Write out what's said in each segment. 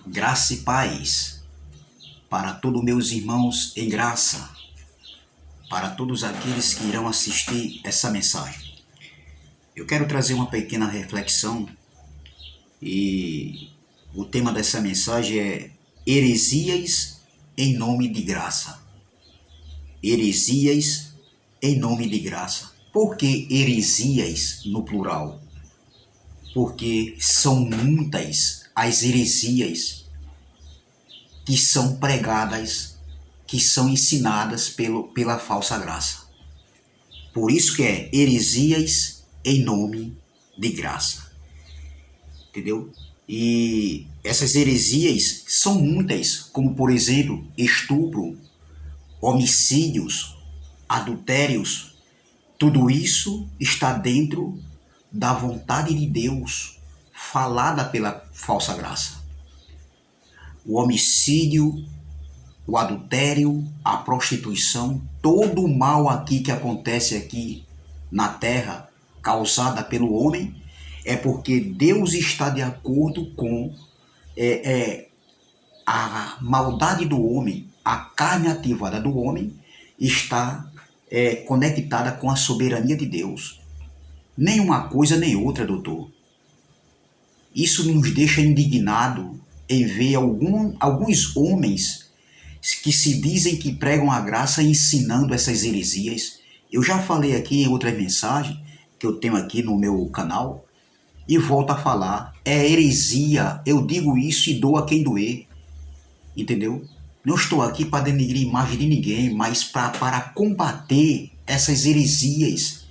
Graça e paz para todos meus irmãos em graça, para todos aqueles que irão assistir essa mensagem. Eu quero trazer uma pequena reflexão e o tema dessa mensagem é heresias em nome de graça. Heresias em nome de graça. Por que heresias no plural? Porque são muitas as heresias que são pregadas, que são ensinadas pela falsa graça. Por isso que é heresias em nome de graça. Entendeu? E essas heresias são muitas, como por exemplo, estupro, homicídios, adultérios. Tudo isso está dentro da vontade de Deus, falada pela falsa graça. O homicídio, o adultério, a prostituição, todo o mal aqui que acontece aqui na terra, causada pelo homem, é porque Deus está de acordo com a maldade do homem, a carne ativada do homem está conectada com a soberania de Deus. Nem uma coisa nem outra, doutor. Isso nos deixa indignado em ver alguns homens que se dizem que pregam a graça ensinando essas heresias. Eu já falei aqui em outra mensagem que eu tenho aqui no meu canal e volto a falar. É heresia, eu digo isso e dou a quem doer. Entendeu? Não estou aqui para denegrir a imagem de ninguém, mas para combater essas heresias,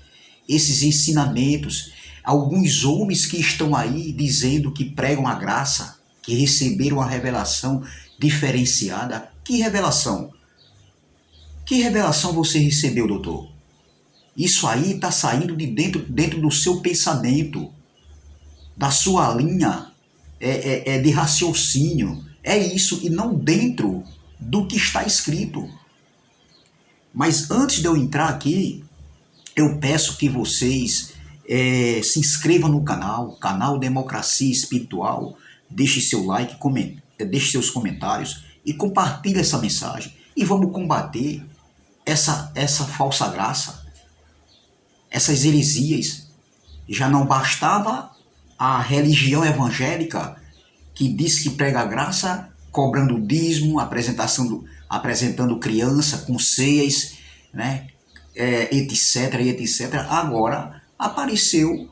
esses ensinamentos. Alguns homens que estão aí dizendo que pregam a graça, que receberam a revelação diferenciada. Que revelação? Que revelação você recebeu, doutor? Isso aí está saindo de dentro do seu pensamento, da sua linha de raciocínio. É isso, e não dentro do que está escrito. Mas antes de eu entrar aqui, eu peço que vocês se inscrevam no canal Democracia Espiritual, deixe seu like, deixe seus comentários e compartilhe essa mensagem. E vamos combater essa falsa graça, essas heresias. Já não bastava a religião evangélica que diz que prega a graça, cobrando dízimo, apresentando criança com ceias, né? Etc, etc. Agora apareceu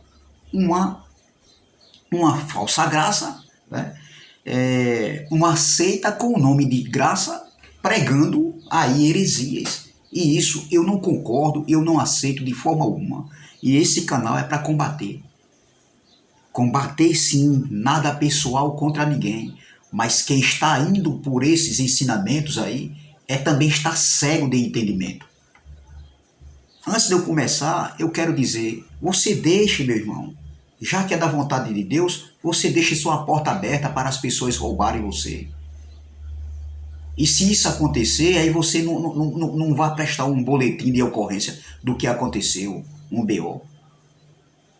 uma falsa graça, né? Uma seita com o nome de graça, pregando aí heresias. E isso eu não concordo, eu não aceito de forma alguma. E esse canal é para combater. Combater sim, nada pessoal contra ninguém. Mas quem está indo por esses ensinamentos aí também está cego de entendimento. Antes de eu começar, eu quero dizer, você deixe, meu irmão, já que é da vontade de Deus, você deixe sua porta aberta para as pessoas roubarem você. E se isso acontecer, aí você não vai prestar um boletim de ocorrência do que aconteceu, um BO.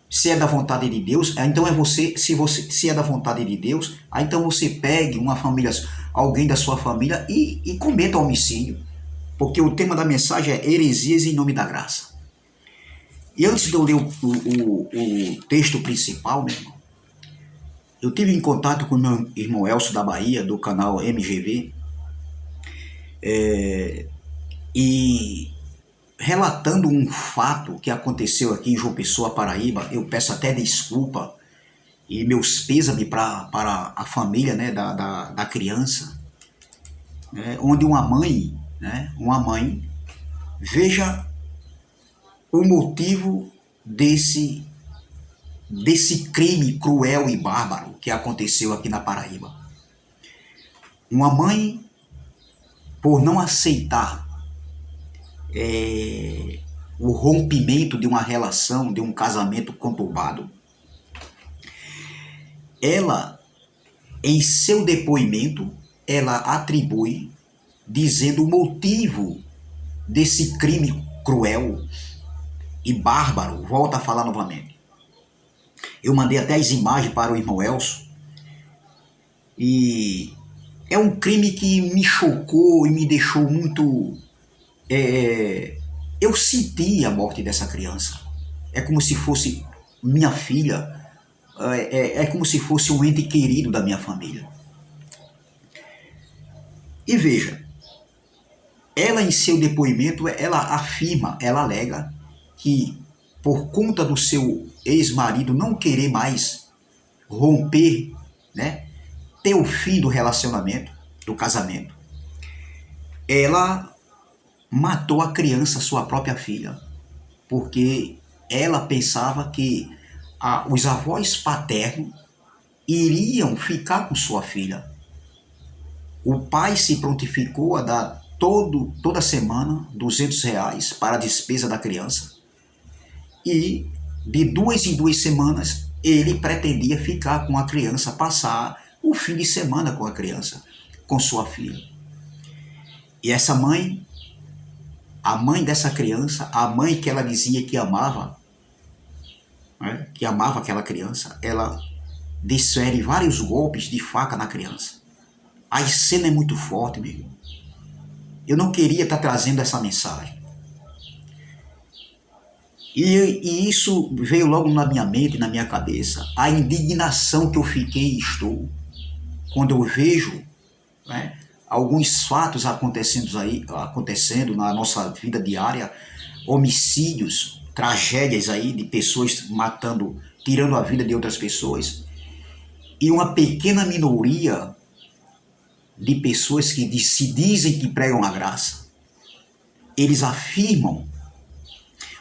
Se é da vontade de Deus, então é você, se é da vontade de Deus, aí então você pegue uma família, alguém da sua família e cometa homicídio. Porque o tema da mensagem é heresias em nome da graça. E antes de eu ler o texto principal, meu irmão, eu tive em contato com o meu irmão Elcio da Bahia, do canal MGV, e relatando um fato que aconteceu aqui em João Pessoa, Paraíba. Eu peço até desculpa e meus pêsames para a família, né, da criança, né, onde uma mãe, veja o motivo desse crime cruel e bárbaro que aconteceu aqui na Paraíba. Uma mãe, por não aceitar o rompimento de uma relação, de um casamento conturbado, ela, em seu depoimento, ela atribui, dizendo o motivo desse crime cruel e bárbaro. Volto a falar novamente. Eu mandei até as imagens para o irmão Elcio, E é um crime que me chocou e me deixou muito... eu senti a morte dessa criança. É como se fosse minha filha, é como se fosse um ente querido da minha família. E veja, ela em seu depoimento, ela afirma, ela alega que por conta do seu ex-marido não querer mais romper, né, ter o fim do relacionamento, do casamento, ela matou a criança, sua própria filha, porque ela pensava que os avós paternos iriam ficar com sua filha. O pai se prontificou a dar toda semana R$ 200 para a despesa da criança. E de 2 em 2 semanas ele pretendia ficar com a criança, passar o fim de semana com a criança, com sua filha. E essa mãe, a mãe dessa criança, a mãe que ela dizia que amava, né, que amava aquela criança, ela desfere vários golpes de faca na criança. A cena é muito forte, meu irmão. Eu não queria estar trazendo essa mensagem. E isso veio logo na minha mente, na minha cabeça. A indignação que eu fiquei e estou quando eu vejo, né, alguns fatos acontecendo na nossa vida diária, homicídios, tragédias aí de pessoas matando, tirando a vida de outras pessoas, e uma pequena minoria de pessoas que se dizem que pregam a graça. Eles afirmam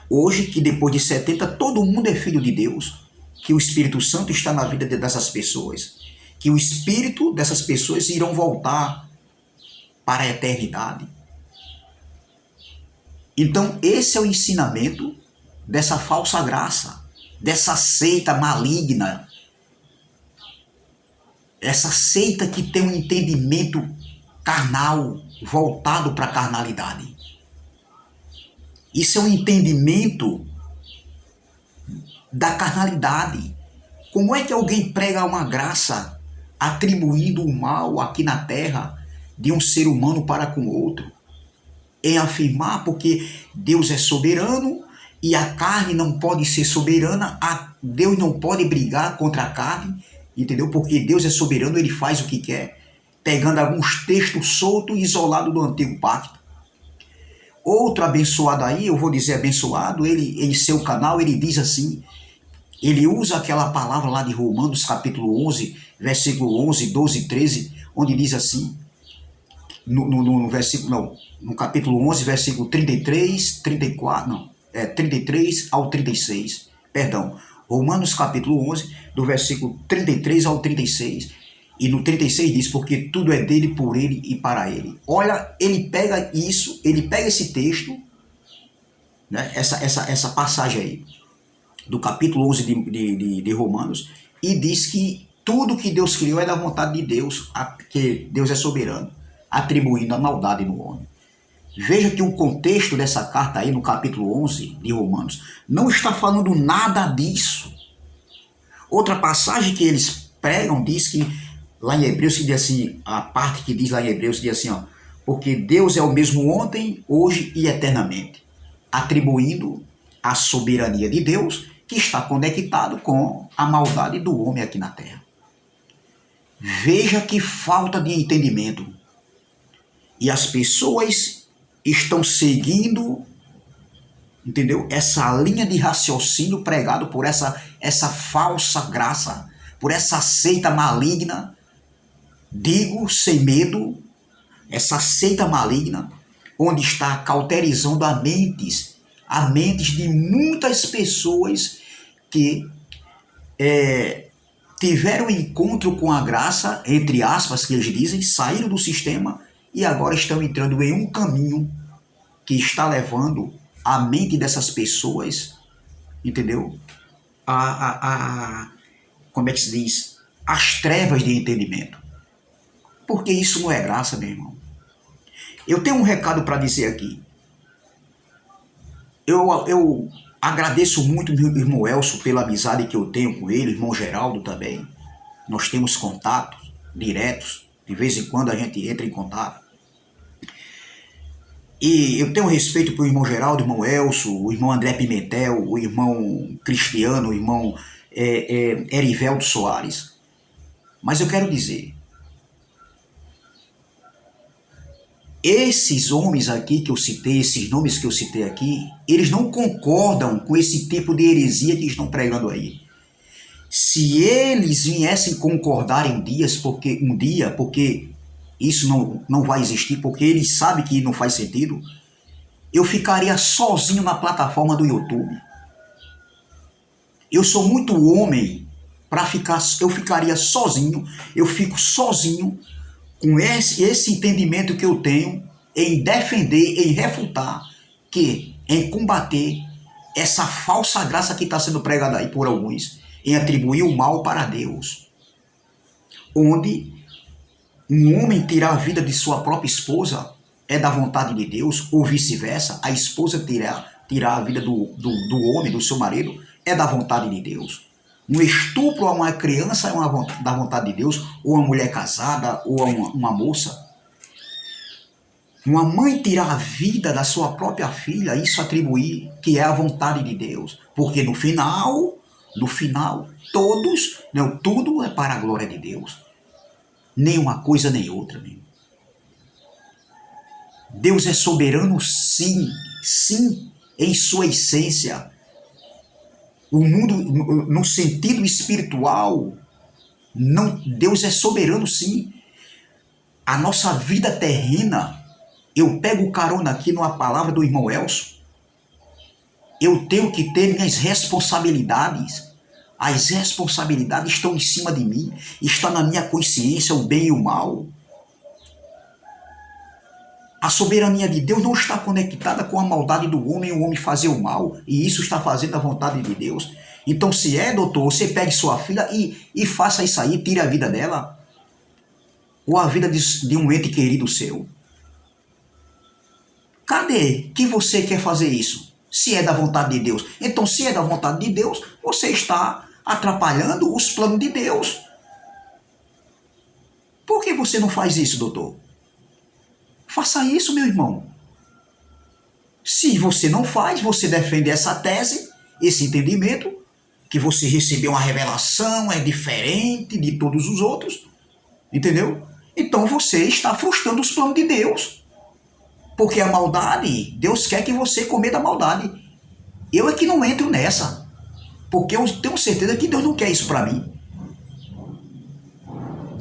hoje que depois de 70 todo mundo é filho de Deus, que o Espírito Santo está na vida dessas pessoas, que o espírito dessas pessoas irão voltar para a eternidade. Então esse é o ensinamento dessa falsa graça, dessa seita maligna, essa seita que tem um entendimento carnal, voltado para a carnalidade. Isso é um entendimento da carnalidade. Como é que alguém prega uma graça atribuindo o mal aqui na terra de um ser humano para com o outro? É afirmar porque Deus é soberano e a carne não pode ser soberana, Deus não pode brigar contra a carne, entendeu? Porque Deus é soberano, ele faz o que quer, pegando alguns textos soltos e isolados do Antigo Pacto. Outro abençoado aí, eu vou dizer abençoado, ele em seu canal, ele diz assim, ele usa aquela palavra lá de Romanos capítulo 11, versículo 11, 12 e 13, onde diz assim, no capítulo 11, versículo 33, 34, 33 ao 36, perdão, Romanos capítulo 11, do versículo 33 ao 36, e no 36 diz, porque tudo é dele, por ele e para ele. Olha, ele pega isso, ele pega esse texto, né, essa passagem aí, do capítulo 11 de Romanos, e diz que tudo que Deus criou é da vontade de Deus, que Deus é soberano, atribuindo a maldade no homem. Veja que o contexto dessa carta aí, no capítulo 11 de Romanos, não está falando nada disso. Outra passagem que eles pregam diz que, lá em Hebreus, que diz assim, a parte que diz lá em Hebreus, diz assim, ó, porque Deus é o mesmo ontem, hoje e eternamente, atribuindo a soberania de Deus, que está conectado com a maldade do homem aqui na terra. Veja que falta de entendimento. E as pessoas estão seguindo, entendeu? Essa linha de raciocínio pregado por essa falsa graça, por essa seita maligna, digo sem medo, essa seita maligna, onde está cauterizando a mentes de muitas pessoas que tiveram encontro com a graça, entre aspas, que eles dizem, saíram do sistema e agora estão entrando em um caminho que está levando a mente dessas pessoas, entendeu? Como é que se diz? As trevas de entendimento. Porque isso não é graça, meu irmão. Eu tenho um recado para dizer aqui. Eu agradeço muito meu irmão Elcio pela amizade que eu tenho com ele, irmão Geraldo também. Nós temos contato, diretos, de vez em quando a gente entra em contato. E eu tenho respeito pelo irmão Geraldo, o irmão Elcio, o irmão André Pimentel, o irmão Cristiano, o irmão Erivelto Soares. Mas eu quero dizer, esses homens aqui que eu citei, esses nomes que eu citei aqui, eles não concordam com esse tipo de heresia que estão pregando aí. Se eles viessem concordar um dia, porque isso não vai existir, porque eles sabem que não faz sentido, eu ficaria sozinho na plataforma do YouTube. Eu sou muito homem para ficar, eu ficaria sozinho, eu fico sozinho com esse entendimento que eu tenho em defender, em refutar, em combater essa falsa graça que está sendo pregada aí por alguns, em atribuir o mal para Deus. Onde um homem tirar a vida de sua própria esposa é da vontade de Deus, ou vice-versa, a esposa tirar a vida do homem, do seu marido, é da vontade de Deus. Um estupro a uma criança é da vontade de Deus, ou uma mulher casada, ou uma moça. Uma mãe tirar a vida da sua própria filha, isso atribuir que é a vontade de Deus. Porque no final, tudo é para a glória de Deus. Nem uma coisa nem outra. Né? Deus é soberano, sim, em sua essência. O mundo, no sentido espiritual, Deus é soberano, sim. A nossa vida terrena, eu pego carona aqui numa palavra do irmão Elcio, eu tenho que ter minhas responsabilidades. As responsabilidades estão em cima de mim, está na minha consciência o bem e o mal. A soberania de Deus não está conectada com a maldade do homem, o homem fazer o mal, e isso está fazendo a vontade de Deus. Então, se doutor, você pegue sua filha e faça isso aí, tire a vida dela, ou a vida de um ente querido seu. Cadê que você quer fazer isso? Se é da vontade de Deus. Então, se é da vontade de Deus, você está atrapalhando os planos de Deus. Por que você não faz isso, doutor? Faça isso, meu irmão. Se você não faz, você defende essa tese, esse entendimento, que você recebeu uma revelação, é diferente de todos os outros, entendeu? Então você está frustrando os planos de Deus. Porque a maldade, Deus quer que você cometa a maldade. Eu é que não entro nessa. Porque eu tenho certeza que Deus não quer isso para mim.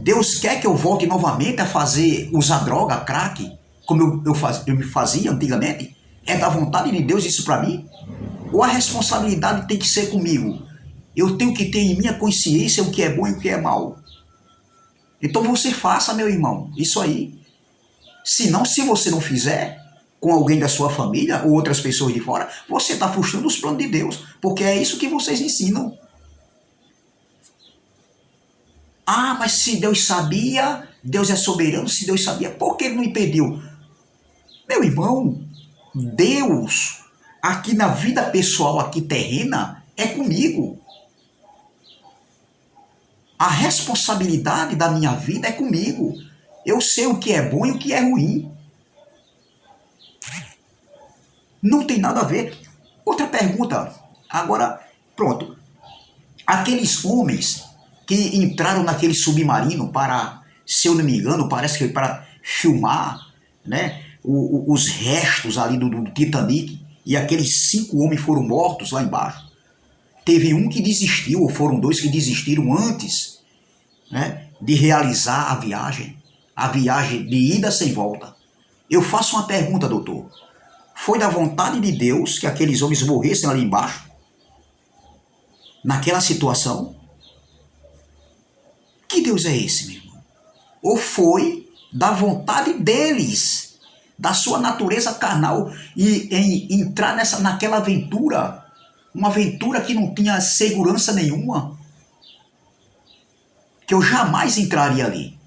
Deus quer que eu volte novamente a usar droga, crack, como eu me fazia antigamente? É da vontade de Deus isso para mim? Ou a responsabilidade tem que ser comigo? Eu tenho que ter em minha consciência o que é bom e o que é mal. Então você faça, meu irmão, isso aí. Senão, se você não fizer com alguém da sua família ou outras pessoas de fora, você está frustrando os planos de Deus, porque é isso que vocês ensinam. Ah, mas se Deus sabia, Deus é soberano, se Deus sabia, por que ele não impediu? Meu irmão, Deus, aqui na vida pessoal, aqui terrena, é comigo. A responsabilidade da minha vida é comigo. Eu sei o que é bom e o que é ruim. Não tem nada a ver. Outra pergunta. Agora, pronto. Aqueles homens que entraram naquele submarino para, se eu não me engano, parece que para filmar, né, os restos ali do Titanic, e aqueles 5 homens foram mortos lá embaixo. Teve um que desistiu, ou foram 2 que desistiram antes, né, de realizar a viagem de ida sem volta. Eu faço uma pergunta, doutor. Foi da vontade de Deus que aqueles homens morressem ali embaixo? Naquela situação? Que Deus é esse, meu irmão? Ou foi da vontade deles, da sua natureza carnal, e em entrar naquela aventura, uma aventura que não tinha segurança nenhuma, que eu jamais entraria ali.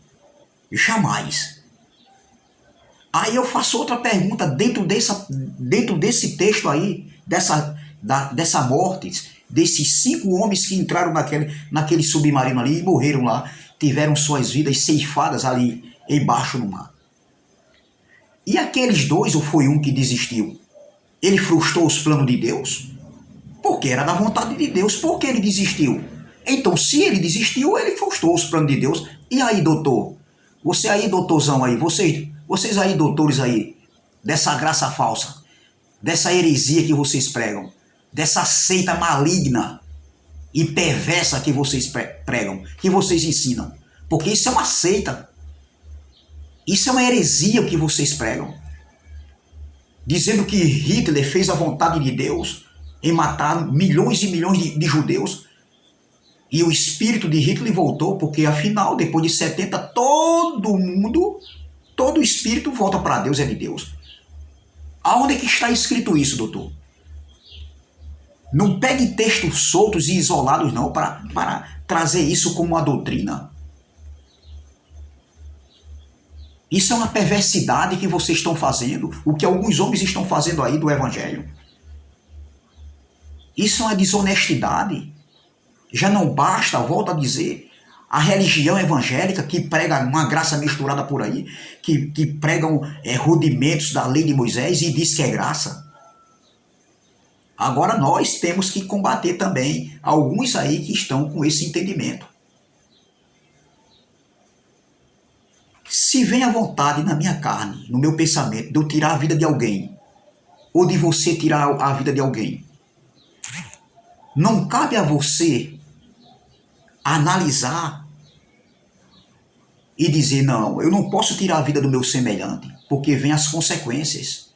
Jamais. Aí eu faço outra pergunta dentro desse texto aí, dessa morte, desses 5 homens que entraram naquele submarino ali e morreram lá. tiveram suas vidas ceifadas ali embaixo no mar. E aqueles dois, ou foi um que desistiu? Ele frustrou os planos de Deus? Porque era da vontade de Deus. Por que ele desistiu? Então, se ele desistiu, ele frustrou os planos de Deus. E aí, doutor? Você aí, doutorzão aí, vocês aí, doutores aí, dessa graça falsa, dessa heresia que vocês pregam, dessa seita maligna e perversa que vocês pregam, que vocês ensinam. Porque isso é uma seita. Isso é uma heresia que vocês pregam. Dizendo que Hitler fez a vontade de Deus em matar milhões e milhões de judeus. E o espírito de Hitler voltou, porque afinal, depois de 70, todo o espírito volta para Deus, é de Deus. Aonde é que está escrito isso, doutor? Não pegue textos soltos e isolados, não, para trazer isso como uma doutrina. Isso é uma perversidade que vocês estão fazendo, o que alguns homens estão fazendo aí do Evangelho. Isso é uma desonestidade. Já não basta, volto a dizer, a religião evangélica que prega uma graça misturada por aí, que pregam rudimentos da lei de Moisés e diz que é graça. Agora nós temos que combater também alguns aí que estão com esse entendimento. Se vem a vontade na minha carne, no meu pensamento, de eu tirar a vida de alguém, ou de você tirar a vida de alguém, não cabe a você analisar e dizer, não, eu não posso tirar a vida do meu semelhante, porque vem as consequências.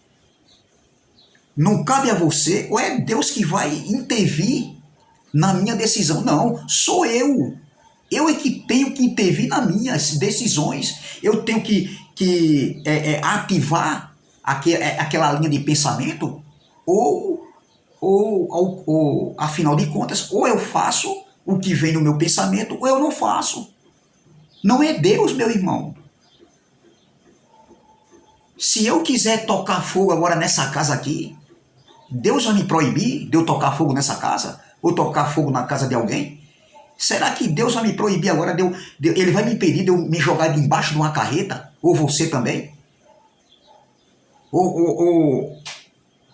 Não cabe a você, ou é Deus que vai intervir na minha decisão? Não, sou eu. Eu é que tenho que intervir nas minhas decisões. Eu tenho que ativar aquela linha de pensamento, ou afinal de contas, ou eu faço o que vem no meu pensamento, ou eu não faço. Não é Deus, meu irmão. Se eu quiser tocar fogo agora nessa casa aqui, Deus vai me proibir de eu tocar fogo nessa casa? Ou tocar fogo na casa de alguém? Será que Deus vai me proibir agora? Ele vai me impedir de eu me jogar debaixo de uma carreta? Ou você também? Ou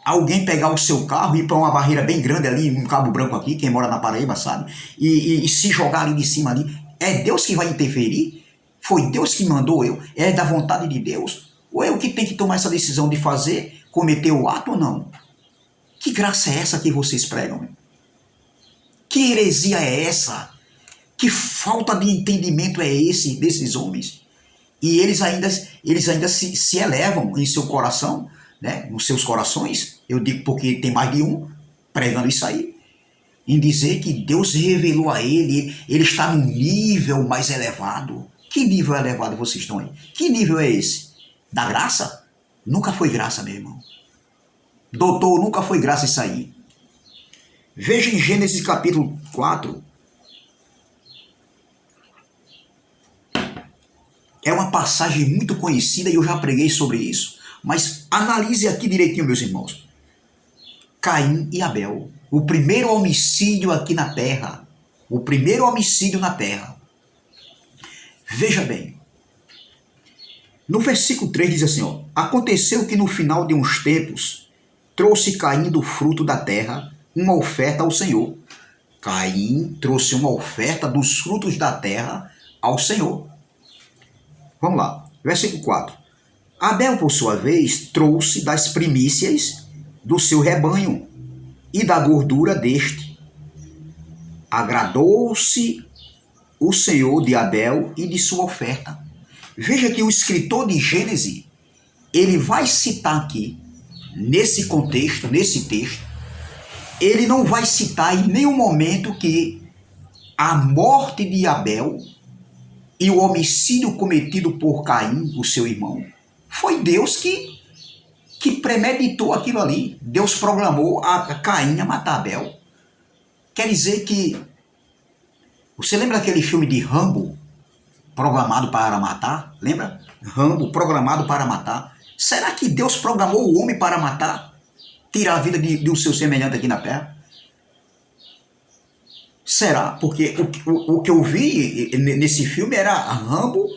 alguém pegar o seu carro e ir para uma barreira bem grande ali, um Cabo Branco aqui, quem mora na Paraíba sabe, e se jogar ali de cima ali? É Deus que vai interferir? Foi Deus que mandou eu? É da vontade de Deus? Ou eu que tenho que tomar essa decisão de fazer, cometer o ato ou não? Que graça é essa que vocês pregam? Que heresia é essa? Que falta de entendimento é esse desses homens? E eles ainda se elevam em seu coração, né? Nos seus corações, eu digo porque tem mais de um pregando isso aí, em dizer que Deus revelou a ele está num nível mais elevado. Que nível elevado vocês estão aí? Que nível é esse? Da graça? Nunca foi graça, meu irmão. Doutor, nunca foi graça isso aí. Veja em Gênesis capítulo 4. É uma passagem muito conhecida e eu já preguei sobre isso. Mas analise aqui direitinho, meus irmãos. Caim e Abel. O primeiro homicídio aqui na terra. O primeiro homicídio na terra. Veja bem. No versículo 3 diz assim, ó, aconteceu que no final de uns tempos trouxe Caim do fruto da terra uma oferta ao Senhor. Caim trouxe uma oferta dos frutos da terra ao Senhor. Vamos lá, versículo 4. Abel, por sua vez, trouxe das primícias do seu rebanho e da gordura deste. Agradou-se o Senhor de Abel e de sua oferta. Veja que o escritor de Gênesis, ele vai citar aqui, nesse contexto, nesse texto, ele não vai citar em nenhum momento que a morte de Abel e o homicídio cometido por Caim, o seu irmão, foi Deus que premeditou aquilo ali. Deus programou a Caim a matar Abel. Quer dizer que... Você lembra daquele filme de Rambo, Programado para Matar? Lembra? Rambo, Programado para Matar. Será que Deus programou o homem para matar? Tirar a vida de um seu semelhante aqui na terra? Será? Porque o que eu vi nesse filme era Rambo,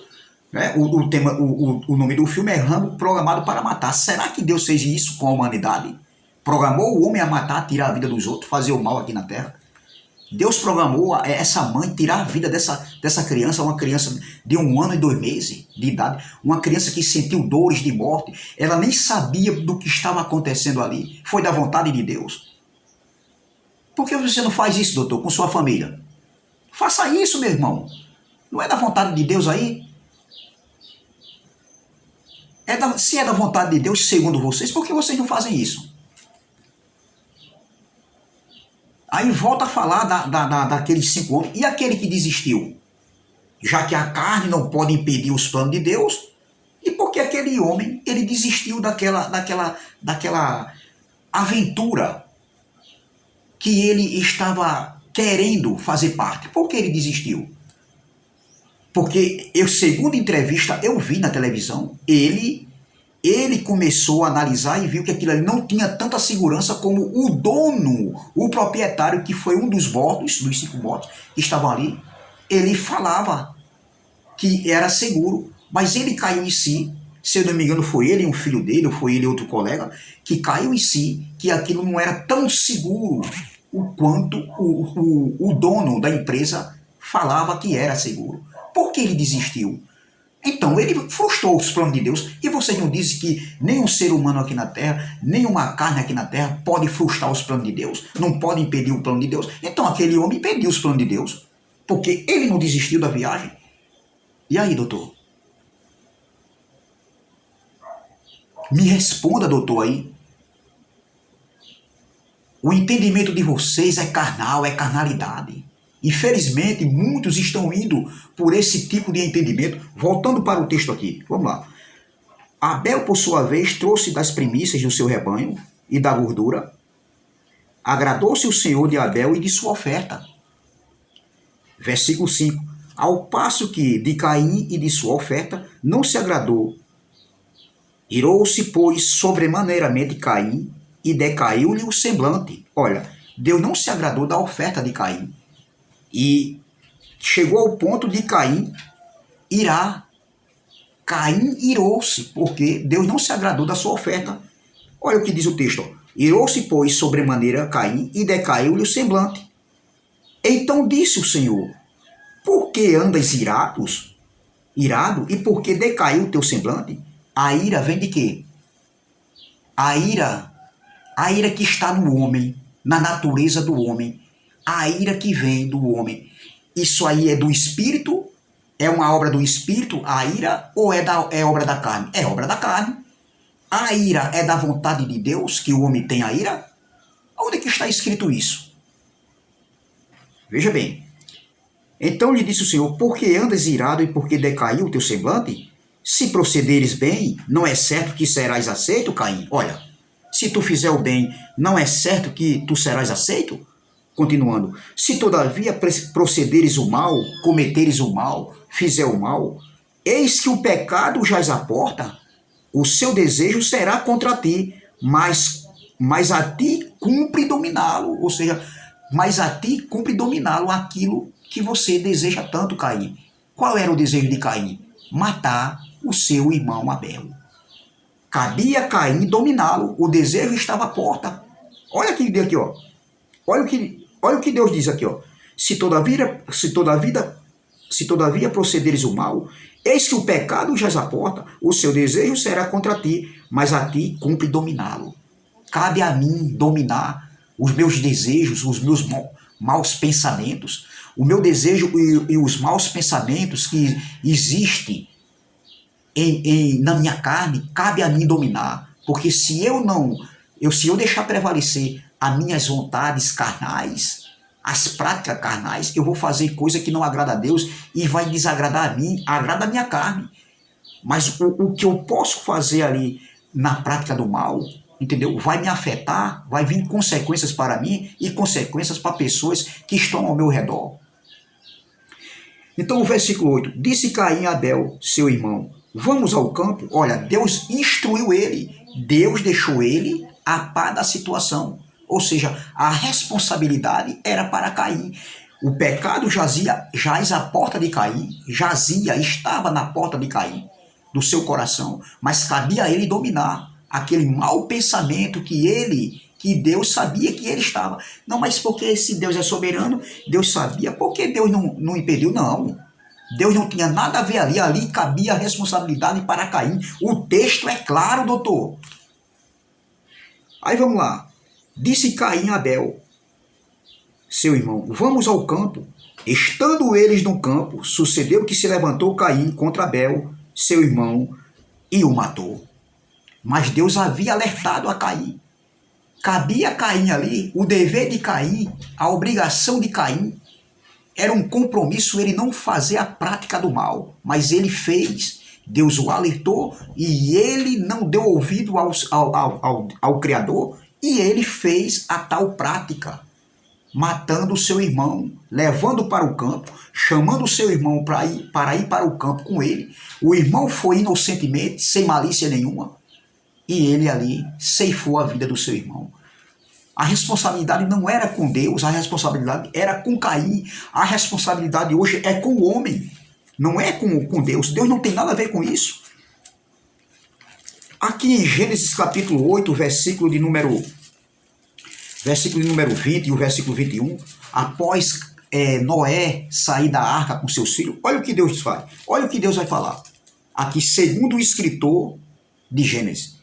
né? O nome do filme é Rambo Programado para Matar. Será que Deus fez isso com a humanidade? Programou o homem a matar, tirar a vida dos outros, fazer o mal aqui na Terra? Deus programou essa mãe tirar a vida dessa criança, uma criança de 1 ano e 2 meses de idade, uma criança que sentiu dores de morte, ela nem sabia do que estava acontecendo ali, foi da vontade de Deus. Por que você não faz isso, doutor, com sua família? Faça isso, meu irmão. Não é da vontade de Deus aí? Se é da vontade de Deus, segundo vocês, por que vocês não fazem isso? Aí volta a falar daqueles 5 homens. E aquele que desistiu? Já que a carne não pode impedir os planos de Deus, e por que aquele homem ele desistiu daquela aventura que ele estava querendo fazer parte? Por que ele desistiu? Porque eu, segundo entrevista, eu vi na televisão, ele começou a analisar e viu que aquilo ali não tinha tanta segurança como o dono, o proprietário, que foi um dos mortos, dos 5 mortos que estavam ali. Ele falava que era seguro, mas ele caiu em si. Se eu não me engano, foi ele, um filho dele, ou foi ele outro colega, que caiu em si, que aquilo não era tão seguro o quanto o dono da empresa falava que era seguro. Por que ele desistiu? Então, ele frustrou os planos de Deus. E você não disse que nenhum ser humano aqui na Terra, nenhuma carne aqui na Terra pode frustrar os planos de Deus? Não pode impedir o plano de Deus? Então, aquele homem impediu os planos de Deus. Porque ele não desistiu da viagem. E aí, doutor? Me responda, doutor, aí. O entendimento de vocês é carnal, é carnalidade. Infelizmente, muitos estão indo por esse tipo de entendimento. Voltando para o texto aqui, vamos lá. Abel, por sua vez, trouxe das primícias do seu rebanho e da gordura. Agradou-se o Senhor de Abel e de sua oferta. Versículo 5. Ao passo que de Caim e de sua oferta não se agradou. Irou-se, pois, sobremaneiramente Caim e decaiu-lhe o semblante. Olha, Deus não se agradou da oferta de Caim. E chegou ao ponto de Caim irar. Caim irou-se, porque Deus não se agradou da sua oferta. Olha o que diz o texto. Irou-se, pois, sobremaneira Caim, e decaiu-lhe o semblante. Então disse o Senhor, por que andas irado, e por que decaiu o teu semblante? A ira vem de quê? A ira que está no homem, na natureza do homem. A ira que vem do homem. Isso aí é do Espírito? É uma obra do Espírito, a ira, ou é obra da carne? É obra da carne. A ira é da vontade de Deus, que o homem tem a ira? Onde é que está escrito isso? Veja bem. Então lhe disse o Senhor, por que andas irado e por que decaiu o teu semblante? Se procederes bem, não é certo que serás aceito, Caim? Olha, se tu fizer o bem, não é certo que tu serás aceito? Continuando, se todavia procederes o mal, cometeres o mal, fizer o mal, eis que o pecado jaz à porta, o seu desejo será contra ti, mas a ti cumpre dominá-lo, ou seja, mas a ti cumpre dominá-lo aquilo que você deseja tanto, Caim. Qual era o desejo de Caim? Matar o seu irmão Abel. Cabia a Caim dominá-lo, o desejo estava à porta. Olha aqui, ó. Olha o que Deus diz aqui, ó. Se todavia procederes o mal, eis que o pecado jaz à porta, o seu desejo será contra ti, mas a ti cumpre dominá-lo. Cabe a mim dominar os meus desejos, os meus maus pensamentos, o meu desejo e os maus pensamentos que existem na minha carne, cabe a mim dominar, porque se eu deixar prevalecer as minhas vontades carnais, as práticas carnais, eu vou fazer coisa que não agrada a Deus e vai desagradar a mim, agrada a minha carne. Mas o que eu posso fazer ali na prática do mal, entendeu? Vai me afetar, vai vir consequências para mim e consequências para pessoas que estão ao meu redor. Então o versículo 8, disse Caim a Abel, seu irmão, vamos ao campo? Olha, Deus instruiu ele, Deus deixou ele a par da situação. Ou seja, a responsabilidade era para Caim. O pecado jaz à porta de Caim, estava na porta de Caim, do seu coração, mas cabia a ele dominar aquele mau pensamento que Deus sabia que ele estava. Não, mas porque se Deus é soberano, Deus sabia, por que Deus não impediu? Não. Deus não tinha nada a ver ali cabia a responsabilidade para Caim. O texto é claro, doutor. Aí vamos lá. Disse Caim a Abel, seu irmão, vamos ao campo. Estando eles no campo, sucedeu que se levantou Caim contra Abel, seu irmão, e o matou. Mas Deus havia alertado a Caim. Cabia a Caim ali, o dever de Caim, a obrigação de Caim, era um compromisso ele não fazer a prática do mal, mas ele fez. Deus o alertou e ele não deu ouvido ao Criador e ele fez a tal prática, matando o seu irmão, levando para o campo, chamando o seu irmão para ir para o campo com ele. O irmão foi inocentemente, sem malícia nenhuma, e ele ali ceifou a vida do seu irmão. A responsabilidade não era com Deus, a responsabilidade era com Caim. A responsabilidade hoje é com o homem, não é com Deus. Deus não tem nada a ver com isso. Aqui em Gênesis capítulo 8, versículo de número 20 e o versículo 21, após Noé sair da arca com seus filhos, olha o que Deus faz, olha o que Deus vai falar. Aqui, segundo o escritor de Gênesis,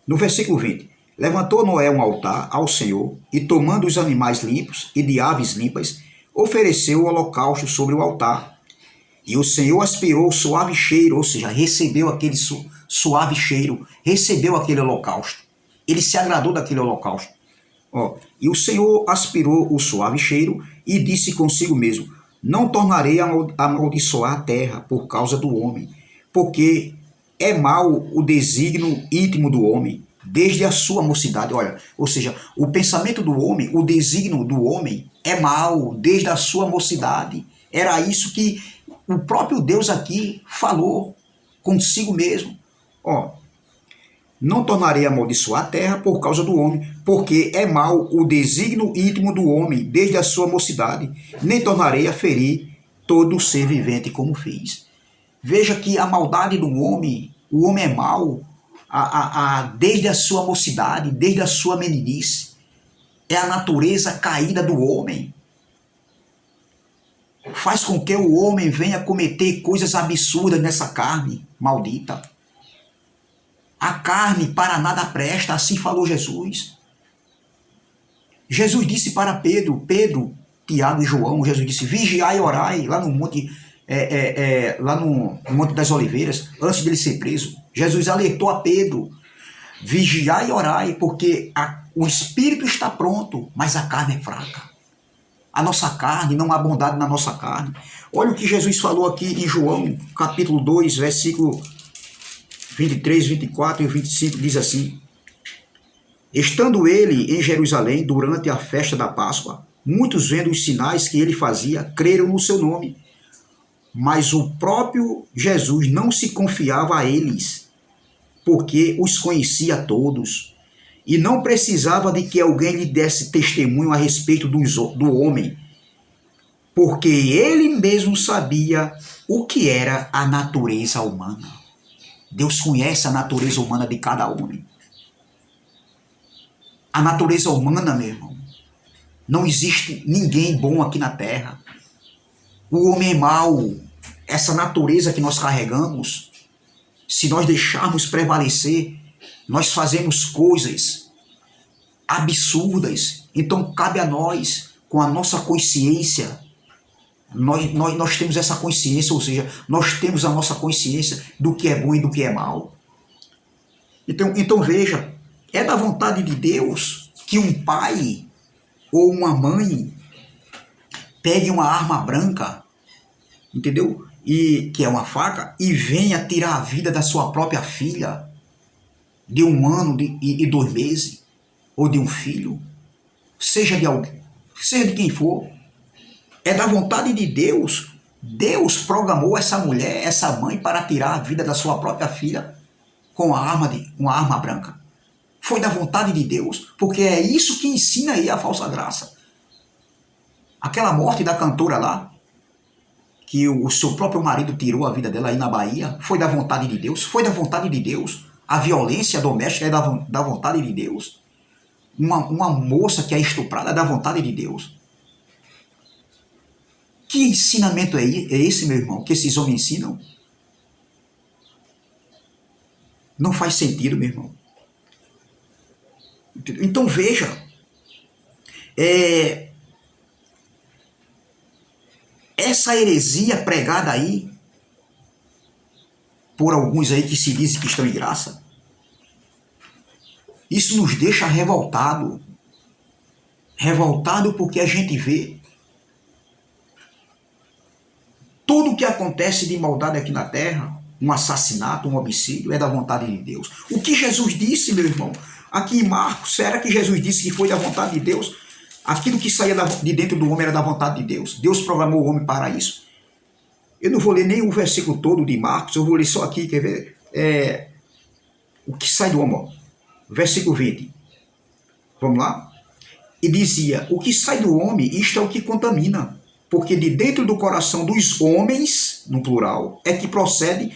no versículo 20, levantou Noé um altar ao Senhor e, tomando os animais limpos e de aves limpas, ofereceu o holocausto sobre o altar. E o Senhor aspirou o suave cheiro, ou seja, recebeu aquele suave cheiro, recebeu aquele holocausto. Ele se agradou daquele holocausto. E o Senhor aspirou o suave cheiro e disse consigo mesmo, não tornarei a amaldiçoar a terra por causa do homem, porque é mau o desígnio íntimo do homem, desde a sua mocidade. Olha, ou seja, o pensamento do homem, o desígnio do homem é mau desde a sua mocidade. Era isso que o próprio Deus aqui falou consigo mesmo. Não tornarei a amaldiçoar a terra por causa do homem, porque é mau o desígnio íntimo do homem desde a sua mocidade, nem tornarei a ferir todo o ser vivente como fiz. Veja que a maldade do homem, o homem é mau, desde a sua mocidade, desde a sua meninice. É a natureza caída do homem. Faz com que o homem venha cometer coisas absurdas nessa carne maldita. A carne para nada presta, assim falou Jesus. Jesus disse para Pedro, Tiago e João, Jesus disse, vigiai e orai, lá no Monte das Oliveiras, antes dele ser preso. Jesus alertou a Pedro, vigiai e orai, porque o espírito está pronto, mas a carne é fraca. A nossa carne, não há bondade na nossa carne. Olha o que Jesus falou aqui em João, capítulo 2, versículo 23, 24 e 25, diz assim, estando ele em Jerusalém durante a festa da Páscoa, muitos vendo os sinais que ele fazia, creram no seu nome. Mas o próprio Jesus não se confiava a eles, porque os conhecia todos, e não precisava de que alguém lhe desse testemunho a respeito do homem, porque ele mesmo sabia o que era a natureza humana. Deus conhece a natureza humana de cada homem. A natureza humana, meu irmão, não existe ninguém bom aqui na terra. O homem é mau, essa natureza que nós carregamos, se nós deixarmos prevalecer, nós fazemos coisas absurdas. Então cabe a nós, com a nossa consciência, nós temos essa consciência, ou seja, nós temos a nossa consciência do que é bom e do que é mal. Então veja, é da vontade de Deus que um pai ou uma mãe pegue uma arma branca, entendeu? Que é uma faca, e venha tirar a vida da sua própria filha, de 1 ano e 2 meses, ou de um filho, seja de alguém, seja de quem for. É da vontade de Deus. Deus programou essa mulher, essa mãe, para tirar a vida da sua própria filha com uma arma branca. Foi da vontade de Deus, porque é isso que ensina aí a falsa graça. Aquela morte da cantora lá, que o seu próprio marido tirou a vida dela aí na Bahia, foi da vontade de Deus? Foi da vontade de Deus? A violência doméstica é da vontade de Deus? Uma moça que é estuprada é da vontade de Deus? Que ensinamento é esse, meu irmão, que esses homens ensinam? Não faz sentido, meu irmão. Então veja, essa heresia pregada aí, por alguns aí que se dizem que estão em graça, isso nos deixa revoltado. Revoltado porque a gente vê tudo o que acontece de maldade aqui na terra, um assassinato, um homicídio, é da vontade de Deus. O que Jesus disse, meu irmão, aqui em Marcos, será que Jesus disse que foi da vontade de Deus? Aquilo que saía de dentro do homem era da vontade de Deus. Deus programou o homem para isso. Eu não vou ler nem o versículo todo de Marcos, eu vou ler só aqui, quer ver? O que sai do homem, ó. Versículo 20. Vamos lá? E dizia, o que sai do homem, isto é o que contamina. Porque de dentro do coração dos homens, no plural, é que procedem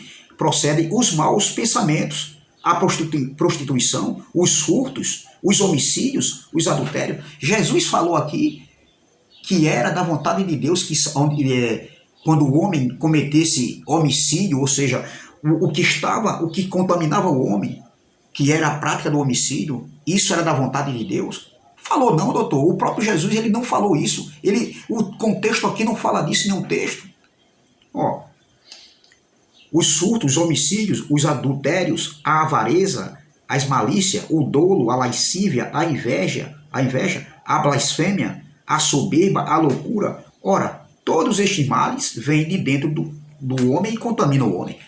os maus pensamentos, a prostituição, os furtos, os homicídios, os adultérios. Jesus falou aqui que era da vontade de Deus que quando o homem cometesse homicídio, ou seja, o que contaminava o homem, que era a prática do homicídio, isso era da vontade de Deus? Falou não, doutor. O próprio Jesus ele não falou isso. O contexto aqui não fala disso em nenhum texto. Ó, os furtos, os homicídios, os adultérios, a avareza, as malícias, o dolo, a lascívia, a inveja, a blasfêmia, a soberba, a loucura. Ora, todos estes males vêm de dentro do homem e contaminam o homem.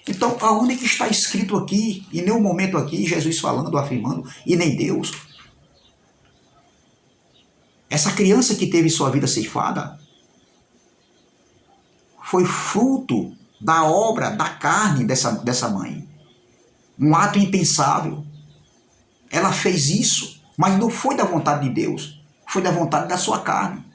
Então, aonde que está escrito aqui, em nenhum momento aqui, Jesus falando, afirmando, e nem Deus? Essa criança que teve sua vida ceifada foi fruto da obra, da carne dessa mãe. Um ato impensável. Ela fez isso, mas não foi da vontade de Deus. Foi da vontade da sua carne.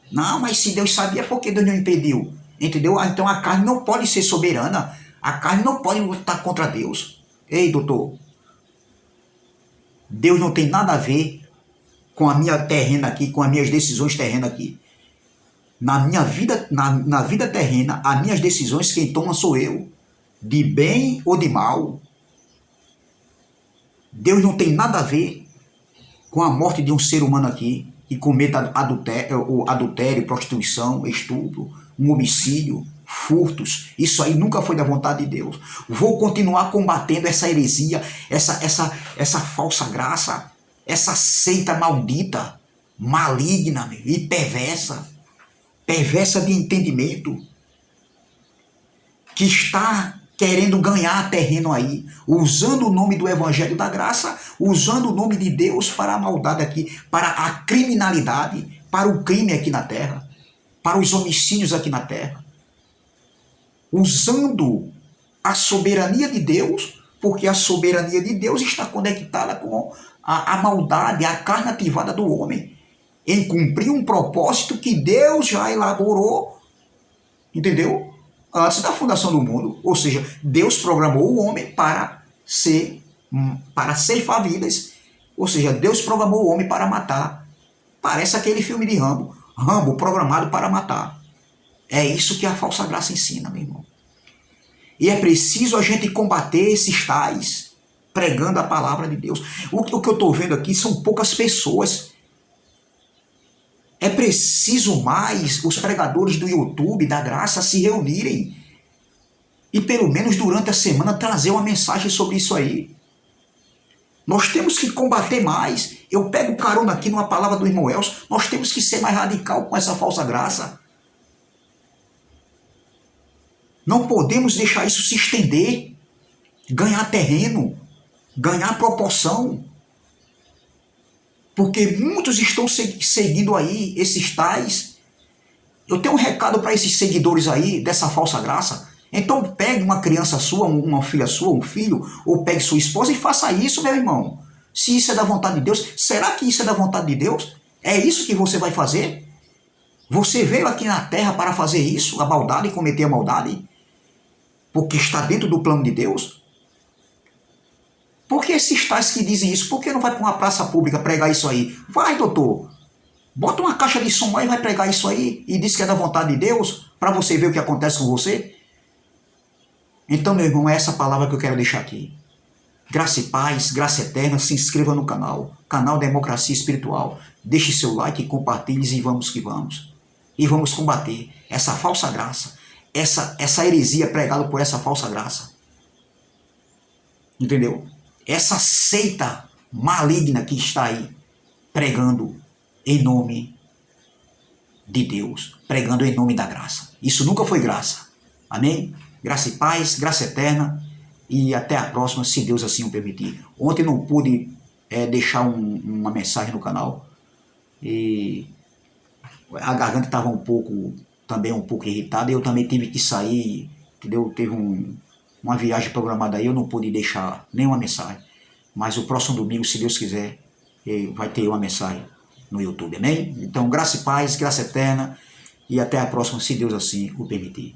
Não, mas se Deus sabia, por que Deus não impediu? Entendeu? Então a carne não pode ser soberana. A carne não pode lutar contra Deus. Ei, doutor. Deus não tem nada a ver com a minha terrena aqui, com as minhas decisões terrenas aqui. Na minha vida, na vida terrena, as minhas decisões quem toma sou eu. De bem ou de mal. Deus não tem nada a ver com a morte de um ser humano aqui, que cometa adultério, prostituição, estupro, um homicídio, furtos. Isso aí nunca foi da vontade de Deus. Vou continuar combatendo essa heresia, essa falsa graça, essa seita maldita, maligna e perversa de entendimento, que está querendo ganhar terreno aí, usando o nome do Evangelho da Graça, usando o nome de Deus para a maldade aqui, para a criminalidade, para o crime aqui na terra, para os homicídios aqui na terra, usando a soberania de Deus, porque a soberania de Deus está conectada com a maldade, a carne ativada do homem, em cumprir um propósito que Deus já elaborou, entendeu? Antes da fundação do mundo. Ou seja, Deus programou o homem para ceifar vidas. Ou seja, Deus programou o homem para matar. Parece aquele filme de Rambo. Rambo programado para matar. É isso que a falsa graça ensina, meu irmão. E é preciso a gente combater esses tais, pregando a palavra de Deus. O que eu estou vendo aqui são poucas pessoas. É preciso mais os pregadores do YouTube, da graça, se reunirem e pelo menos durante a semana trazer uma mensagem sobre isso aí. Nós temos que combater mais. Eu pego carona aqui numa palavra do irmão Elcio. Nós temos que ser mais radical com essa falsa graça. Não podemos deixar isso se estender, ganhar terreno, ganhar proporção. Porque muitos estão seguindo aí esses tais. Eu tenho um recado para esses seguidores aí dessa falsa graça. Então pegue uma criança sua, uma filha sua, um filho, ou pegue sua esposa e faça isso, meu irmão. Se isso é da vontade de Deus, será que isso é da vontade de Deus? É isso que você vai fazer? Você veio aqui na terra para fazer isso, a maldade, cometer a maldade? Porque está dentro do plano de Deus? Por que esses tais que dizem isso? Por que não vai para uma praça pública pregar isso aí? Vai, doutor. Bota uma caixa de som aí e vai pregar isso aí e diz que é da vontade de Deus para você ver o que acontece com você? Então, meu irmão, é essa palavra que eu quero deixar aqui. Graça e paz, graça eterna, se inscreva no canal Democracia Espiritual. Deixe seu like e compartilhe e vamos que vamos. E vamos combater essa falsa graça, essa heresia pregada por essa falsa graça. Entendeu? Essa seita maligna que está aí pregando em nome de Deus, pregando em nome da graça. Isso nunca foi graça. Amém? Graça e paz, graça eterna. E até a próxima, se Deus assim o permitir. Ontem não pude deixar uma mensagem no canal. E a garganta estava também um pouco irritada. E eu também tive que sair, entendeu? Teve uma viagem programada aí, eu não pude deixar nenhuma mensagem. Mas o próximo domingo, se Deus quiser, vai ter uma mensagem no YouTube, amém? Então, graça e paz, graça eterna. E até a próxima, se Deus assim o permitir.